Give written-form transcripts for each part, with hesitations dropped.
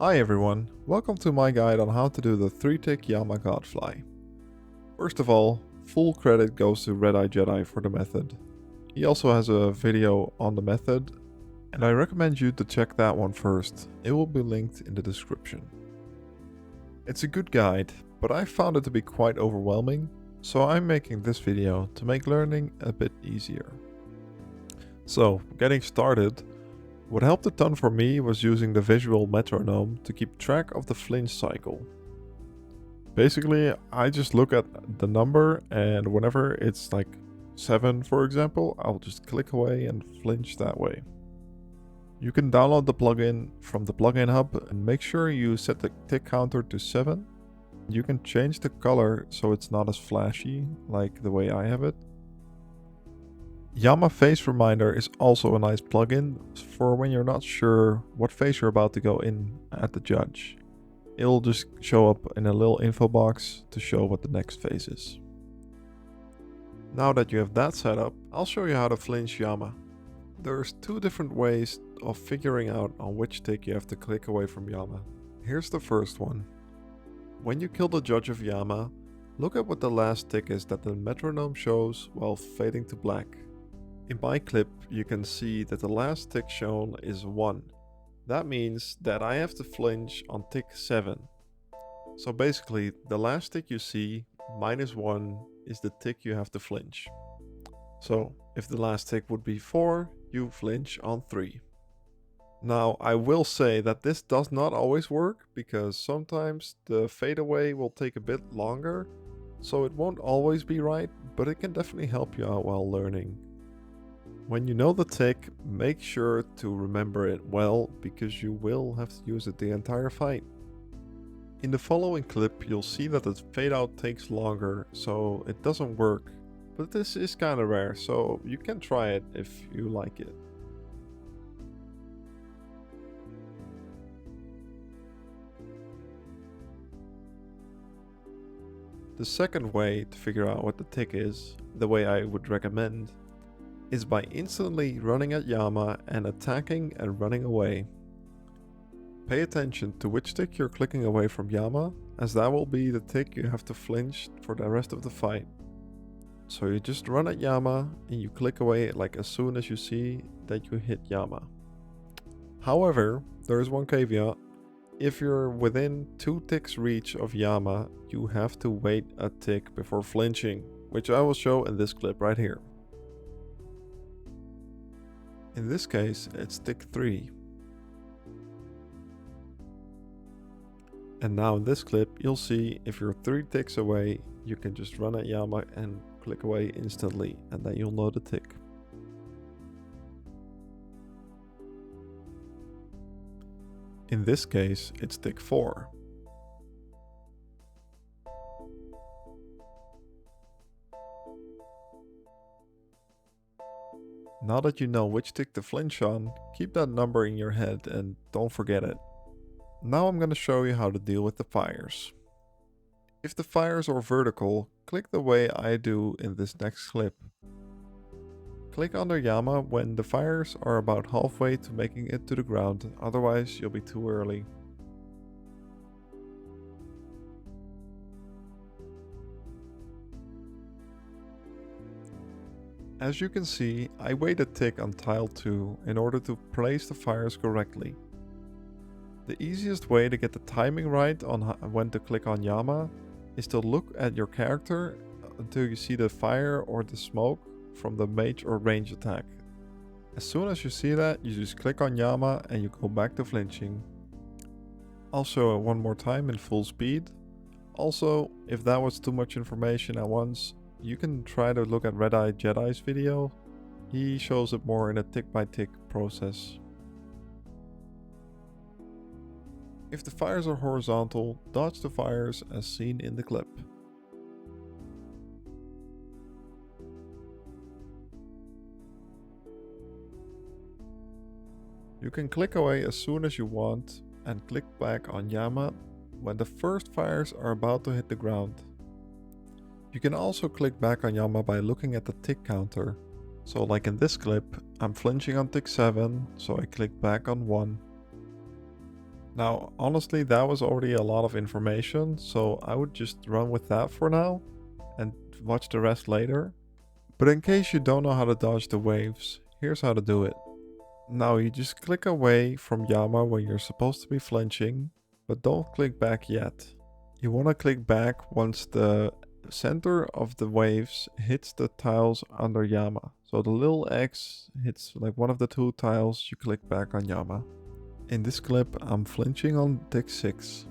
Hi everyone, welcome to my guide on how to do the 3-tick yama godfly. First of all, full credit goes to Red Eye Jedi for the method. He also has a video on the method, and I recommend you to check that one first. It will be linked in the description. It's a good guide, but I found it to be quite overwhelming, so I'm making this video to make learning a bit easier. So, getting started, what helped a ton for me was using the visual metronome to keep track of the flinch cycle. Basically, I just look at the number, and whenever it's like 7 for example, I'll just click away and flinch that way. You can download the plugin from the plugin hub and make sure you set the tick counter to 7. You can change the color so it's not as flashy like the way I have it. Yama Face Reminder is also a nice plugin for when you're not sure what face you're about to go in at the judge. It'll just show up in a little info box to show what the next phase is. Now that you have that set up, I'll show you how to flinch Yama. There's 2 different ways of figuring out on which tick you have to click away from Yama. Here's the first one. When you kill the judge of Yama, look at what the last tick is that the metronome shows while fading to black. In my clip, you can see that the last tick shown is 1. That means that I have to flinch on tick 7. So basically, the last tick you see, minus 1, is the tick you have to flinch. So, if the last tick would be 4, you flinch on 3. Now, I will say that this does not always work, because sometimes the fadeaway will take a bit longer, so it won't always be right, but it can definitely help you out while learning. When you know the tick, make sure to remember it well, because you will have to use it the entire fight. In the following clip, you'll see that the fade out takes longer, so it doesn't work. But this is kinda rare, so you can try it if you like it. The second way to figure out what the tick is, the way I would recommend, is by instantly running at Yama and attacking and running away. Pay attention to which tick you're clicking away from Yama, as that will be the tick you have to flinch for the rest of the fight. So you just run at Yama and you click away like as soon as you see that you hit Yama. However, there is one caveat. If you're within 2 ticks reach of Yama, you have to wait a tick before flinching, which I will show in this clip right here. In this case, it's tick 3. And now in this clip, you'll see if you're 3 ticks away, you can just run at Yama and click away instantly, and then you'll know the tick. In this case, it's tick 4. Now that you know which tick to flinch on, keep that number in your head and don't forget it. Now I'm gonna show you how to deal with the fires. If the fires are vertical, click the way I do in this next clip. Click under Yama when the fires are about halfway to making it to the ground, otherwise you'll be too early. As you can see, I wait a tick on tile 2 in order to place the fires correctly. The easiest way to get the timing right on when to click on Yama is to look at your character until you see the fire or the smoke from the mage or range attack. As soon as you see that, you just click on Yama and you go back to flinching. I'll show it one more time in full speed. Also, if that was too much information at once, you can try to look at Red Eye Jedi's video. He shows it more in a tick by tick process. If the fires are horizontal, dodge the fires as seen in the clip. You can click away as soon as you want and click back on Yama when the first fires are about to hit the ground. You can also click back on Yama by looking at the tick counter. So like in this clip, I'm flinching on tick 7, so I click back on 1. Now, honestly, that was already a lot of information, so I would just run with that for now and watch the rest later. But in case you don't know how to dodge the waves, here's how to do it. Now you just click away from yama when you're supposed to be flinching, but don't click back yet. You want to click back once the center of the waves hits the tiles under yama. So the little X hits like one of the two tiles, you click back on yama. In this clip, I'm flinching on tick 6.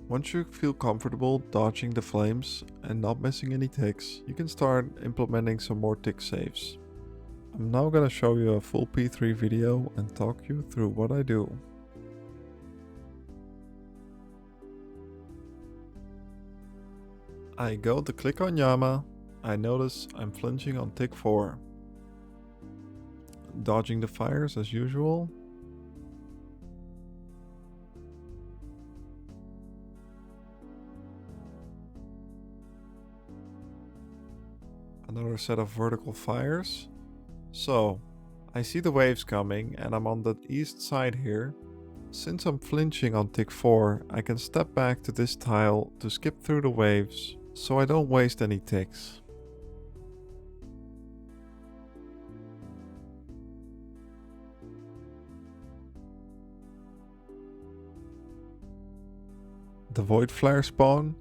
Once you feel comfortable dodging the flames and not missing any ticks, you can start implementing some more tick saves. I'm now gonna show you a full P3 video and talk you through what I do. I go to click on yama, I notice I'm flinching on tick 4. Dodging the fires as usual. Another set of vertical fires. So, I see the waves coming and I'm on the east side here. Since I'm flinching on tick 4, I can step back to this tile to skip through the waves, so I don't waste any ticks. The void flare spawn,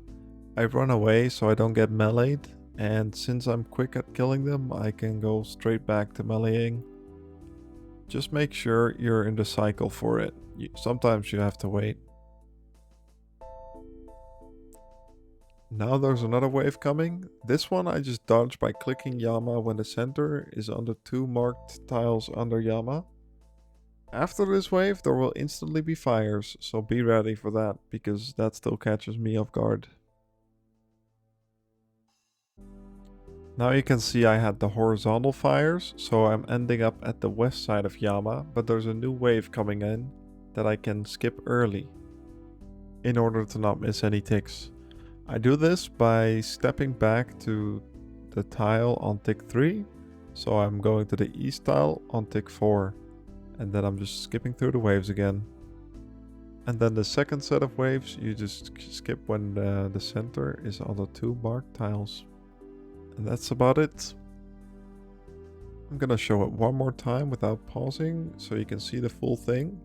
I run away so I don't get meleeed, and since I'm quick at killing them, I can go straight back to meleeing. Just make sure you're in the cycle for it. Sometimes you have to wait. Now there's another wave coming. This one I just dodge by clicking yama when the center is on the two marked tiles under yama. After this wave there will instantly be fires, so be ready for that, because that still catches me off guard. Now you can see I had the horizontal fires, so I'm ending up at the west side of yama, but there's a new wave coming in that I can skip early in order to not miss any ticks. I do this by stepping back to the tile on tick 3, so I'm going to the east tile on tick 4, and then I'm just skipping through the waves again. And then the second set of waves you just skip when the center is on the two marked tiles. And that's about it. I'm gonna show it one more time without pausing so you can see the full thing.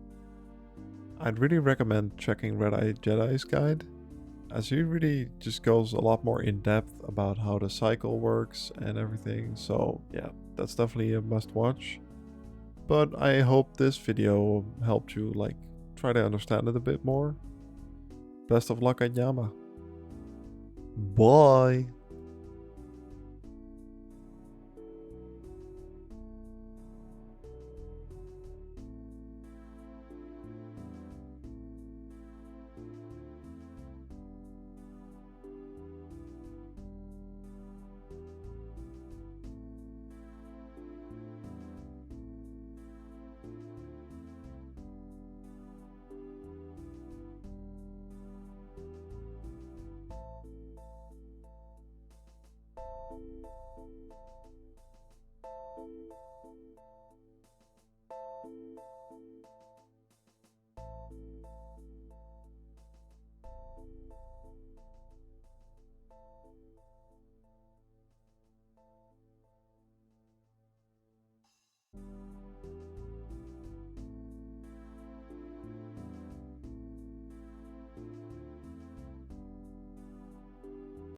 I'd really recommend checking Red Eye Jedi's guide, as he really just goes a lot more in depth about how the cycle works and everything, so yeah, that's definitely a must watch. But I hope this video helped you try to understand it a bit more. Best of luck at Yama. Bye!